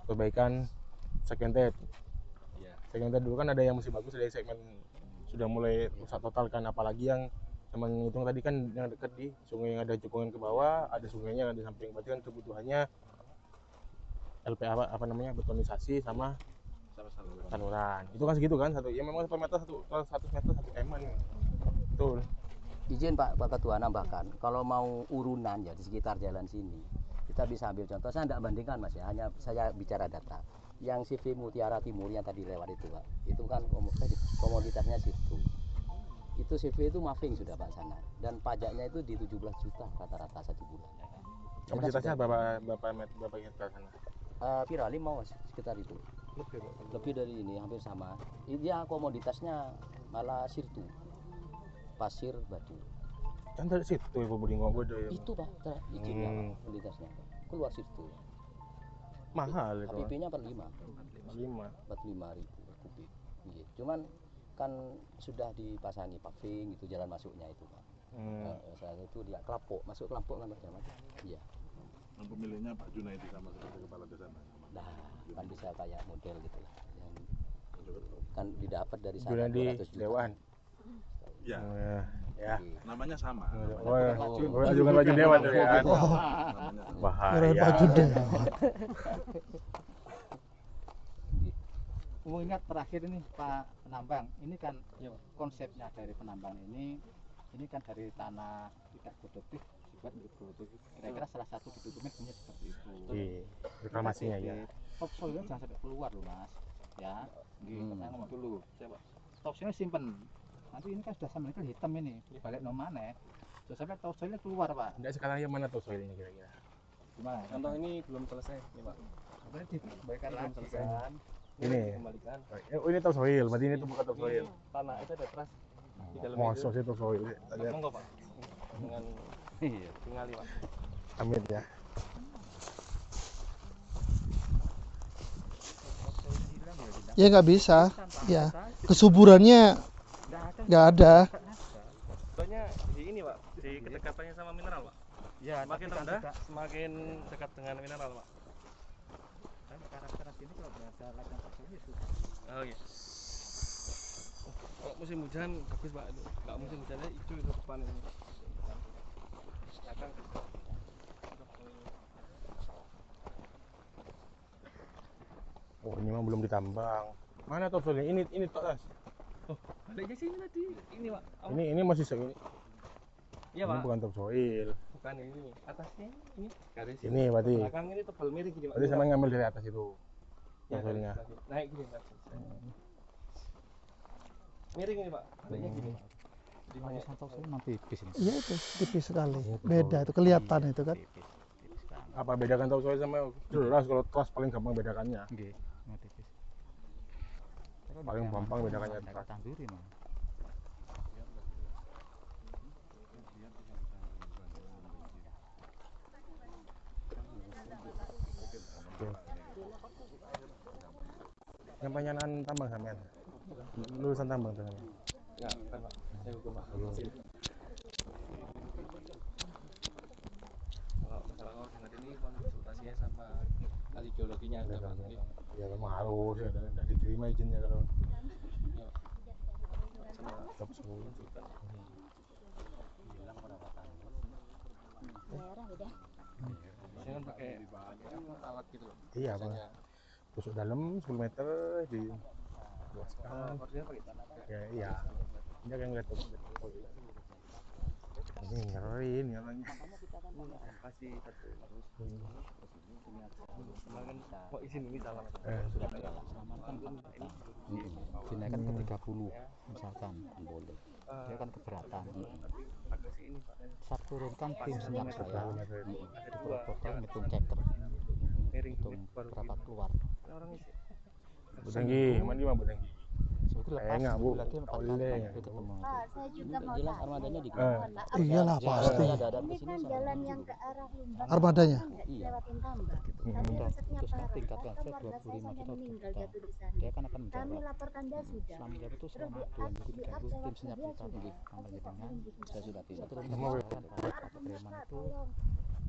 Perbaikan segmented. Iya. Segmented dulu kan ada yang masih bagus, ada yang segmen sudah mulai rusak total kan. Apalagi yang teman ngitung tadi kan yang dekat di sungai yang ada cekungan ke bawah, ada sungainya yang di samping. Berarti kan kebutuhannya LPA apa namanya betonisasi sama saluran. Itu kan segitu kan satu. Ya memang per meter 100 meter 1 M kan. Betul. Izin Pak Ketua nambahkan, kalau mau urunan ya di sekitar jalan sini, kita bisa ambil contoh. Saya tidak bandingkan Mas ya, hanya saya bicara data. Yang CV Mutiara Timur yang tadi lewat itu Pak, itu kan komoditasnya situ. Itu CV itu mapping sudah Pak sana, dan pajaknya itu di 17 juta rata-rata 1 bulan. Kapasitasnya berapa hektar sana? Virali mau sekitar itu. Lebih dari ini, hampir sama. Ini komoditasnya malah sirtu, pasir batu. Kan dari situ Ibu Budingo gue ya. Itu Pak, izinnya Pak, komoditasnya keluar sirtu. Mahal itu. HPP-nya 45 ribu kubik. Iya. Cuman kan sudah dipasangi paving itu jalan masuknya itu Pak. Salah itu dia Kelapok, masuk Kelapok kan macam iya. Pemilihnya Pak Junaidi sama seperti kepala desa. Nah, kan bisa kayak model gitu lah. Yang kan didapat dari sana Junaidi 200 juta. Dewan. Ya, Ya. namanya sama. Oh, ya. Ajukan baju dewan tuh ya. Namanya sama. Kirain Bahaya. baju deh. Mau ingat terakhir ini Pak Penambang, ini kan konsepnya dari penambang ini kan dari tanah tidak produktif dibuat menjadi produktif. Kira-kira salah satu di dokumen punya seperti itu. Iya, reklamasinya ya. Topsoilnya jangan sampai keluar loh mas, ya. Saya ngomong dulu. Topsoilnya simpen. Nanti ini kan sudah sampai hitam ini, balik nomane. Sudah sampai topsoilnya keluar pak. Enggak sekarang yang mana topsoilnya kira-kira? Gimana? Contoh ini belum selesai nih pak. Sampai dibaikan Belum lagi selesai. kan. Ini. Kembalikan. Oh, ini topsoil, berarti ini tuh bukan topsoil. Tanah itu ada trust di dalam Mosok sih topsoil. Ada Monggo pak. Dengan tinggali pak. amit ya. Ya nggak bisa. Ya kesuburannya nggak ada. Soalnya di ini pak, di kedekatannya sama mineral pak. Ya, Semakin rendah, semakin dekat dengan mineral pak. karakter ini kalau berasa latihan topsoilnya susah. Oh iya. Kalau musim hujan bagus pak. Kalau musim hujannya hijau itu depan ini. Belakang. Oh, ini mah belum ditambang. Mana topsoilnya? Ini tas. Oh, baliknya sini tadi. Ini pak. Oh, Ini masih segini. iya Ini pak. bukan topsoil. Bukan ini. Atasnya ini. Garis. Ini berarti. Belakang ini tebal miring gini pak. Berarti sama ngambil dari atas itu. Ya, Topsoilnya. naik gini pak. Miring ini pak. Baliknya gini. Di manisan topsoil memang tipis ini. Iya itu tipis sekali. Beda itu kelihatan itu kan. Tipis sekali. Apa bedakan topsoil sama jelas kalau trust paling gampang bedakannya. Nggih, memang tipis. Paling gampang bedakannya Nggak trust. tanduri mah. Yang penyanaan tambang sampean. Lulusan tambang tuh. Ya, bukan pak. Saya hukum pak. Kalau masalah koordinat ini konsultasinya sama ahli geologinya ada pak. Ini Ya memang harus ya, tidak diterima izinnya kalau sama topsoil. Daerah beda. saya kan pakai alat gitu loh. Iya bang. Misalnya, Tusuk dalam 10 meter di kalau luaskan. koordinat pakai tanah. Ya iya. Dia kan nggak tahu. Ini ngeriin ya orangnya. Kasih satu terus. Kemarin mau izin ini salah. Sudah selamatkan Pak. Dinaikkan ke 30 misalkan boleh. Dia kan keberatan. Agak sini pak. Saya turunkan tim senyap saya di protokol hitung ceker, Miring hitung gini baru berapa keluar. orang isi. Budenggi, mandi mah budenggi. Sebetulnya Eh, nggak, Bu. lagi Tak boleh. itu ketemu. Pak, saya juga mau Jelas tanya. armadanya di Mohon maaf ya. Iyalah pasti. Ini kan jalan yang ke arah Lumban. Armadanya? Kan nggak Iya. lewatin tambak. Tapi Untuk risetnya terusnya parah. tingkat Bahkan transfer warga saya 25 sampai juta meninggal juta. jatuh di sana. Dia kan akan Kami menjawab. lapor Tanda sudah. Selama menjawab itu Terus selama di 2 up, minggu di 3 up minggu tim lewat senyap dia kita sudah. sampai Tapi dengan belum ditindak saya sudah lanjuti. tidak turun Mau ke ke- jalan Pak, Pak Arham, Preman Pak, itu tolong.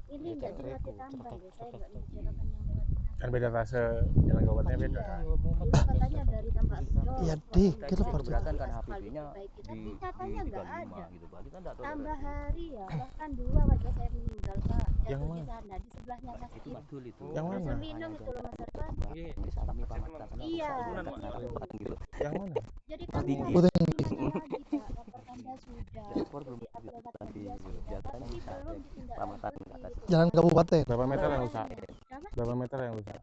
Ini Ya, nggak cek dilewati reku, tambang cetek, loh. Saya cetek, nggak cetek. membicarakan yang lewati tambang. Kan beda fase jalan kabupatennya beda. Dulu katanya dari tambak hijau. Ya deh, Kalau kita nggak keberatan kan aspal HPP-nya diperbaiki. di Tapi katanya nggak ada. 35 gitu. Berarti kan enggak tahu. Tambah hari ya, bahkan 2 warga saya meninggal Pak. Yang Jatuh di mana? sana, di sebelahnya Itu masjid. madul itu. Yang mana? Dusun Lindung itu loh Mas Arfan. Iya. Bisa kami pamatkan sama Iya, Turunan, Pak. begitu. gitu. Yang mana? Jadi kami Tinggi. lapor Tanda lagi Pak, lapor Tanda sudah. Ekspor belum Di up lewat tadi Tanda gitu. sudah. Biasanya Tapi bisa belum ada ditindak peramatan ke lanjuti. atas. Jalan kabupaten. Berapa meter yang rusak? Kenapa? Berapa meter yang rusak?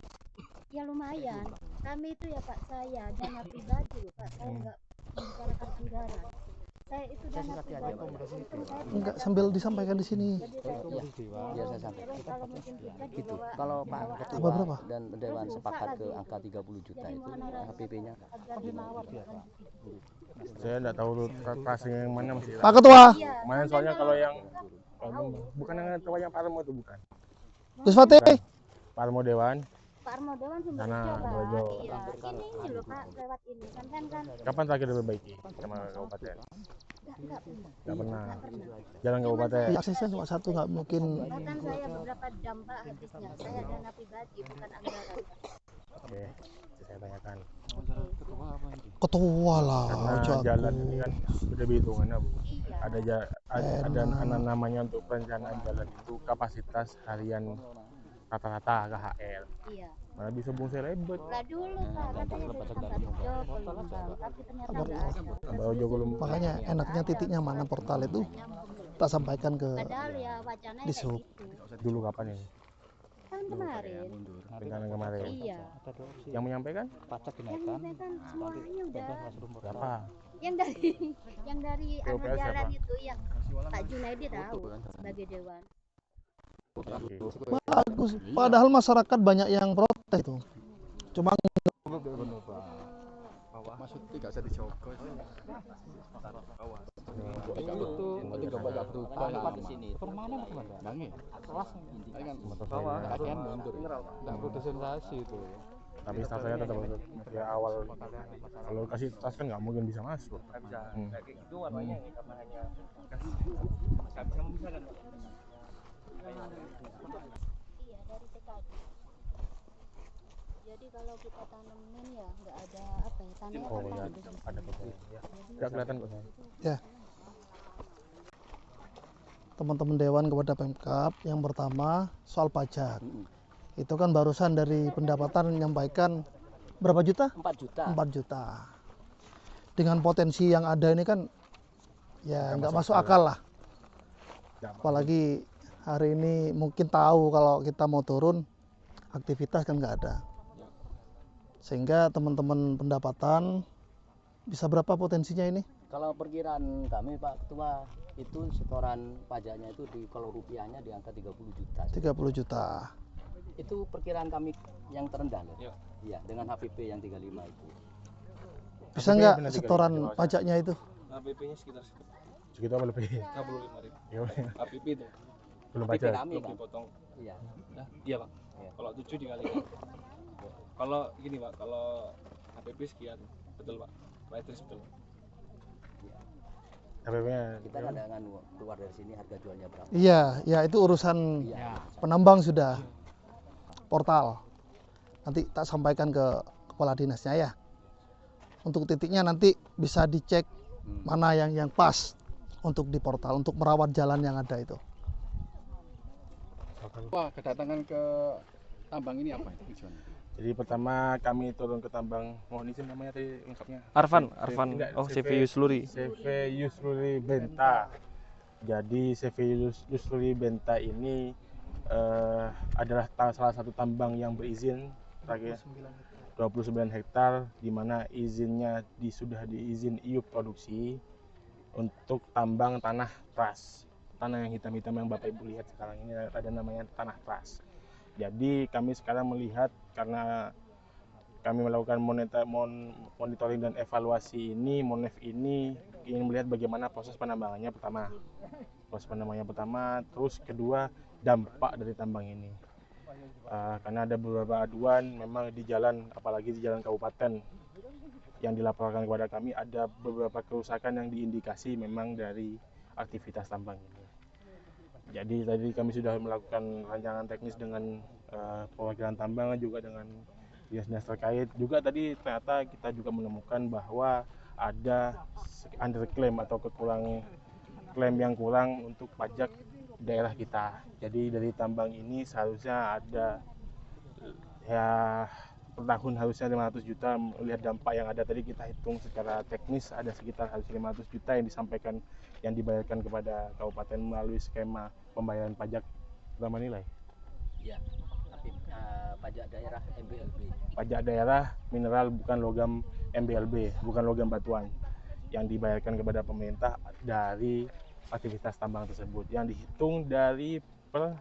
Ya lumayan. Kami itu ya Pak, saya dana pribadi loh Pak. Saya nggak membicarakan anggaran. Saya itu dana suka pribadi. diajak Itu saya Enggak, tidak sambil tahu. disampaikan di sini. Jadi saya Iya, bilang, biar saya sampaikan. terus kalau musim hujan Gitu. dibawa- Kalau Pak dibawa Ketua Tambah berapa? dan Dewan Terus sepakat rusak ke lagi angka itu. 30 juta Jadi itu mohon harap HPP-nya agar dimawar lanjuti. Saya enggak tahu trase yang mana masih. Pak Ketua, Iya, Mana sampai soalnya kalau yang tahu. bukan yang ketua yang Parmo itu bukan. Gus Fatih. Bukan. Parmo Dewan. Pak Armodawan Sumber Sana, Hijau, Pak. Sumberjo. Iya, ini loh Pak, lewat ini. Sampean kan Kapan terakhir diperbaiki sama kabupaten? enggak pernah. Enggak pernah. Nggak pernah. Jalan kabupaten. Ya, aksesnya cuma satu, nggak mungkin. Bahkan saya beberapa jam Pak habisnya. Saya dana pribadi bukan anggaran. Pak. Oke, saya tanyakan. Ketua lah, Karena ojo jalan aku. ini kan sudah dihitungannya, Bu. Iya. Ada namanya untuk perencanaan jalan itu kapasitas harian rata-rata KHL. Iya. Malah disebut selebet. Lah dulu Pak katanya dari tempat Joko Lumbang, tapi ternyata nggak ada. Tambah Joko Lumbang. Makanya enaknya titiknya mana portal itu kita sampaikan ke Padahal ya wacananya di kayak sub. gitu. Dulu kapan ini? Tahun kemarin. Rencana kemarin. Iya. Yang menyampaikan Pajak Yang dinaikkan. menyampaikan semuanya udah. berapa? Yang dari anu PUPS jalan apa? itu yang Pak Junaidi tahu sebagai dewan. Bagus. Padahal masyarakat banyak yang protes itu. Cuma Maksud tidak bisa dicokot. Itu banyak berubah di sini. Permana kemana? Bangi. Kelas ini kan Bawah. kajian mundur. Enggak produsensi itu. Tapi staff saya tetap ya awal. Kalau kasih tas kan nggak mungkin bisa masuk. Nggak bisa. Hmm. Kayak gitu warnanya ini karena hanya nggak bisa memisahkan. Iya dari TKD. Jadi kalau kita tanemin ya nggak ada apa ya tanahnya Oh kan ya, tandus di ada sini. fotonya. Ya. Nggak kelihatan kok saya. ya teman-teman dewan kepada Pemkab yang pertama soal pajak. Itu kan barusan dari pendapatan menyampaikan berapa juta? 4 juta. 4 juta. Dengan potensi yang ada ini kan ya nggak masuk akal lah. Apalagi hari ini mungkin tahu kalau kita mau turun aktivitas kan nggak ada. Sehingga teman-teman pendapatan bisa berapa potensinya ini? Kalau perkiraan kami Pak Ketua itu setoran pajaknya itu kalau rupiahnya di angka 30 juta. 30 juta. Itu perkiraan kami yang terendah loh. Iya. Iya, dengan HPP yang 35 itu. Bisa HPP nggak benar 35 setoran di bawah. pajaknya itu? HPP-nya sekitar Segitu apa lebih? 65.000. Ya, HPP itu belum HPP pajak. kami belum kan. dipotong. Iya. Iya Pak. Iya. Kalau 7 dikalikan. Kalau gini Pak, kalau HPP sekian, betul Pak. Pak Idris betul. HPP-nya Kita kadang keluar dari sini harga jualnya berapa? Iya, ya itu urusan Iya. penambang sudah. Portal. Nanti tak sampaikan ke kepala dinasnya ya. Untuk titiknya nanti bisa dicek mana yang pas untuk di portal, untuk merawat jalan yang ada itu. Wah, kedatangan ke tambang ini apa itu tujuannya? Jadi pertama kami turun ke tambang, mohon izin namanya tadi lengkapnya. Arfan, Enggak, oh CV Yusluri. CV Yusluri Benta. Jadi CV Yusluri Benta ini adalah salah satu tambang yang berizin, 29 hektar, di mana izinnya sudah diizin IUP produksi untuk tambang tanah trust. Tanah yang hitam-hitam yang Bapak Ibu lihat sekarang ini ada namanya tanah trust. Jadi kami sekarang melihat karena kami melakukan monitoring dan evaluasi ini, Monef ini ingin melihat bagaimana proses penambangannya pertama. Proses penambangannya pertama, terus kedua dampak dari tambang ini. Karena ada beberapa aduan memang di jalan, apalagi di jalan kabupaten yang dilaporkan kepada kami ada beberapa kerusakan yang diindikasi memang dari aktivitas tambang ini. Jadi tadi kami sudah melakukan rancangan teknis dengan perwakilan tambang juga dengan dinas-dinas terkait. Juga tadi ternyata kita juga menemukan bahwa ada underclaim atau klaim yang kurang untuk pajak daerah kita. Jadi dari tambang ini seharusnya ada ya per tahun harusnya 500 juta. Melihat dampak yang ada tadi kita hitung secara teknis ada sekitar harus 500 juta yang disampaikan yang dibayarkan kepada kabupaten melalui skema pembayaran pajak utama nilai. Iya. Tapi pajak daerah MBLB. Pajak daerah mineral bukan logam MBLB, bukan logam batuan yang dibayarkan kepada pemerintah dari aktivitas tambang tersebut yang dihitung dari per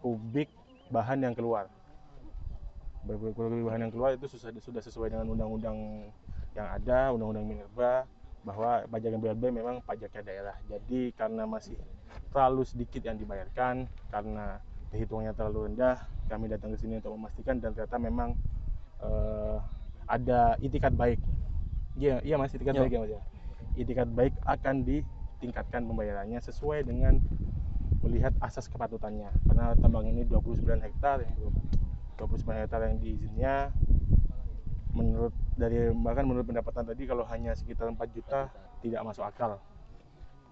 kubik bahan yang keluar. Bahan yang keluar itu sudah sesuai dengan undang-undang yang ada, undang-undang minerba, bahwa pajak MBLB memang pajaknya daerah. Jadi karena masih terlalu sedikit yang dibayarkan, karena perhitungannya terlalu rendah, kami datang ke sini untuk memastikan dan ternyata memang ada itikat baik. Iya Mas, itikat baik ya Mas ya. Itikat baik akan ditingkatkan pembayarannya sesuai dengan melihat asas kepatutannya. Karena tambang ini 29 hektar yang diizinnya bahkan menurut pendapatan tadi kalau hanya sekitar 4 juta tidak masuk akal,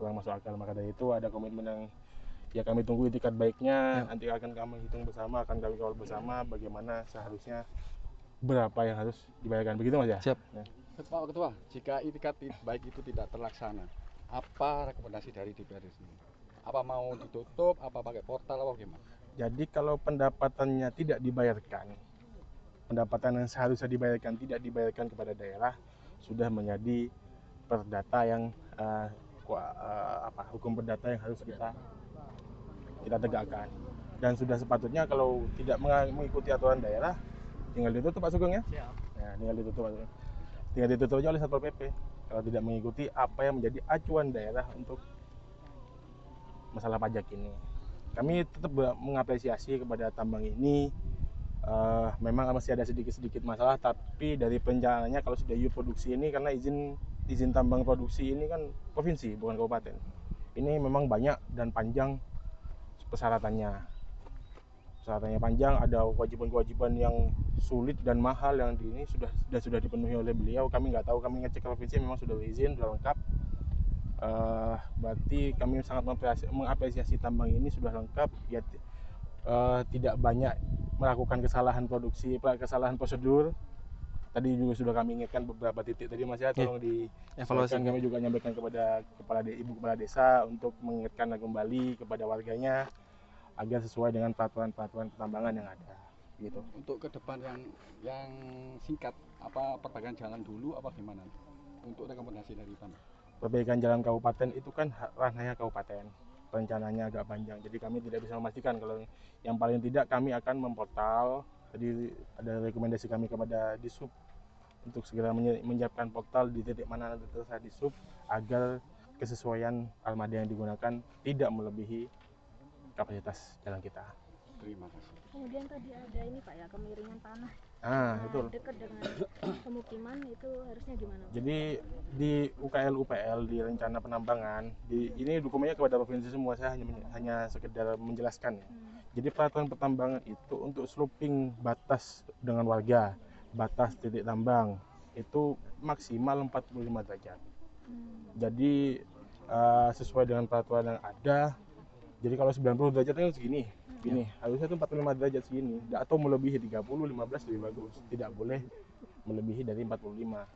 kurang masuk akal. Maka dari itu ada komitmen yang ya kami tunggu itikat baiknya. Nanti akan kami hitung bersama, akan kami kawal bersama bagaimana seharusnya berapa yang harus dibayarkan. Begitu Mas ya? Siap. Ya. Pak Ketua, jika itikat baik itu tidak terlaksana, apa rekomendasi dari DPRD sendiri? Apa mau ditutup, apa pakai portal, apa gimana? Jadi kalau pendapatannya tidak dibayarkan, pendapatan yang seharusnya dibayarkan tidak dibayarkan kepada daerah, sudah menjadi perdata yang hukum perdata yang harus kita tegakkan. Dan sudah sepatutnya kalau tidak mengikuti aturan daerah, tinggal ditutup Pak Sugeng ya. Ya, tinggal ditutup Pak Sugeng. Tinggal ditutup aja oleh Satpol PP kalau tidak mengikuti apa yang menjadi acuan daerah untuk masalah pajak ini. Kami tetap mengapresiasi kepada tambang ini. Memang masih ada sedikit masalah, tapi dari perencanaannya kalau sudah produksi ini, karena izin tambang produksi ini kan provinsi bukan kabupaten, ini memang banyak dan panjang persyaratannya panjang, ada kewajiban yang sulit dan mahal yang ini sudah dipenuhi oleh beliau. Kami nggak tahu, kami ngecek ke provinsi memang sudah berizin, sudah lengkap. Berarti kami sangat mengapresiasi tambang ini sudah lengkap ya, tidak banyak melakukan kesalahan produksi, kesalahan prosedur. Tadi juga sudah kami ingatkan beberapa titik tadi Mas ya, tolong dievaluasi. Kami juga menyampaikan kepada Ibu Kepala Desa untuk mengingatkan kembali kepada warganya agar sesuai dengan peraturan pertambangan yang ada gitu. Untuk ke depan yang singkat, apa perbaikan jalan dulu apa gimana? Untuk rekomendasi dari tambang. Perbaikan jalan kabupaten itu kan ranahnya kabupaten, rencananya agak panjang, jadi kami tidak bisa memastikan. Kalau yang paling tidak kami akan memportal. Tadi ada rekomendasi kami kepada Disub untuk segera menyiapkan portal di titik mana nanti terserah Disub agar kesesuaian armada yang digunakan tidak melebihi kapasitas jalan kita. Terima kasih. Kemudian tadi ada ini Pak ya, kemiringan tanah. Betul. Dekat dengan pemukiman itu harusnya gimana? Jadi di UKL di rencana penambangan, ini dokumennya kepada provinsi semua, saya hanya sekedar menjelaskan ya. Jadi peraturan pertambangan itu untuk sloping batas dengan warga, batas titik tambang itu maksimal 45 derajat. Jadi sesuai dengan peraturan yang ada. Jadi kalau 90 derajat kan segini, harusnya itu 45 derajat segini, atau melebihi 30, 15 lebih bagus. Tidak boleh melebihi dari 45. Nah,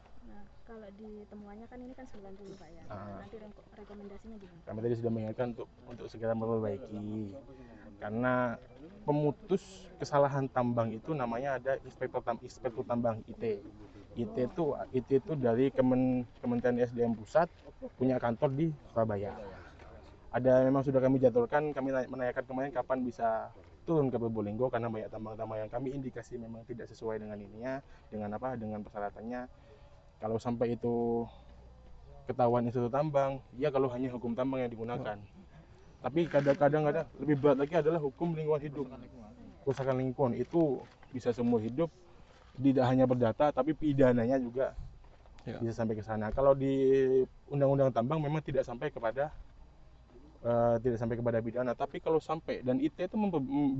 kalau ditemuannya kan ini kan 90 Pak ya. Nanti rekomendasinya gimana? Kami tadi sudah mengingatkan untuk segera memperbaiki. Karena pemutus kesalahan tambang itu namanya ada inspektur tambang IT. IT itu dari Kementerian SDM Pusat, punya kantor di Surabaya. Memang sudah kami jadwalkan, kami menanyakan kemarin kapan bisa turun ke Probolinggo karena banyak tambang-tambang yang kami indikasi memang tidak sesuai dengan dengan persyaratannya. Kalau sampai itu ketahuan institut tambang, ya kalau hanya hukum tambang yang digunakan. Tapi kadang-kadang lebih berat lagi adalah hukum lingkungan hidup. Kerusakan lingkungan itu bisa seumur hidup, tidak hanya perdata tapi pidananya juga bisa sampai ke sana. Kalau di undang-undang tambang memang tidak sampai kepada pidana, tapi kalau sampai, dan IT itu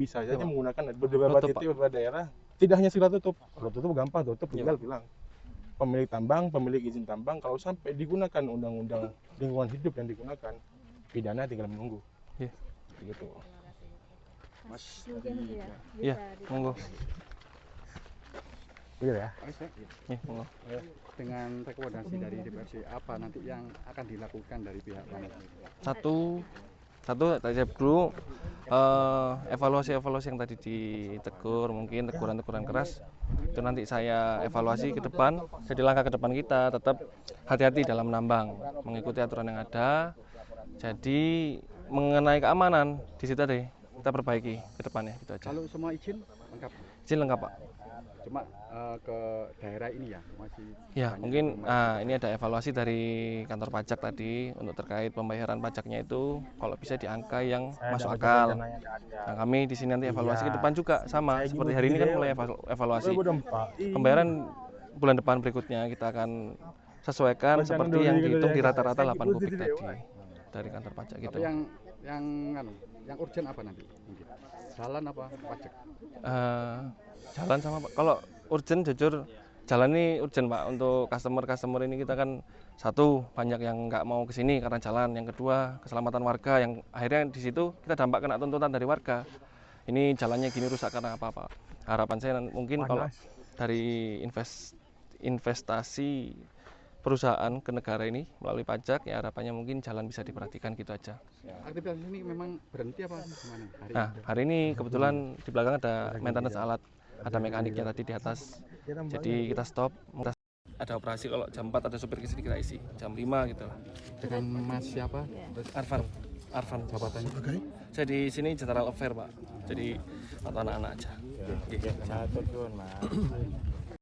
bisa saja menggunakan beberapa titik, beberapa daerah, tidak hanya sekedar tutup. Kalau tutup gampang, tinggal bilang pemilik tambang, pemilik izin tambang, kalau sampai digunakan undang-undang lingkungan hidup yang digunakan, pidana tinggal menunggu. Begitu. Mas Mungkin dari ya, Iya, bisa monggo. Begitu ya. Monggo. dengan rekomendasi dari DPRD apa nanti yang akan dilakukan dari pihak mana? Satu tadi dulu evaluasi yang tadi ditegur, mungkin teguran keras itu nanti saya evaluasi ke depan. Jadi langkah ke depan kita tetap hati-hati dalam menambang, mengikuti aturan yang ada. Jadi mengenai keamanan di situ deh kita perbaiki ke depannya gitu aja. Kalau semua izin lengkap? Izin lengkap Pak. Cuma ke daerah ini ya masih Ya mungkin ini ada evaluasi dari kantor pajak tadi untuk terkait pembayaran pajaknya itu kalau bisa di angka yang masuk akal. Nah kami di sini nanti evaluasi ke depan juga sama seperti hari ini kan mulai evaluasi pembayaran bulan depan berikutnya kita akan sesuaikan seperti yang dihitung di rata-rata 8 kubik tadi dari kantor pajak gitu. Tapi yang urgent apa nanti mungkin? Jalan apa pajak? Jalan sama Pak. Kalau urgent jujur jalan ini urgent Pak untuk customer ini. Kita kan satu banyak yang nggak mau kesini karena jalan, yang kedua keselamatan warga yang akhirnya di situ kita dampak kena tuntutan dari warga. Ini jalannya gini rusak karena apa Pak? Harapan saya mungkin kalau dari investasi perusahaan ke negara ini melalui pajak ya harapannya mungkin jalan bisa diperhatikan gitu aja. Aktivitas ini memang berhenti apa gimana? Nah hari ini kebetulan di belakang ada maintenance alat, ada mekaniknya tadi di atas, jadi kita stop. Ada operasi kalau jam 4 ada supir kesini kita isi, jam 5 gitu lah. Dengan Mas siapa? Arfan Jabatannya? saya di sini General Affair Pak, jadi atau anak-anak aja. Satu Mas.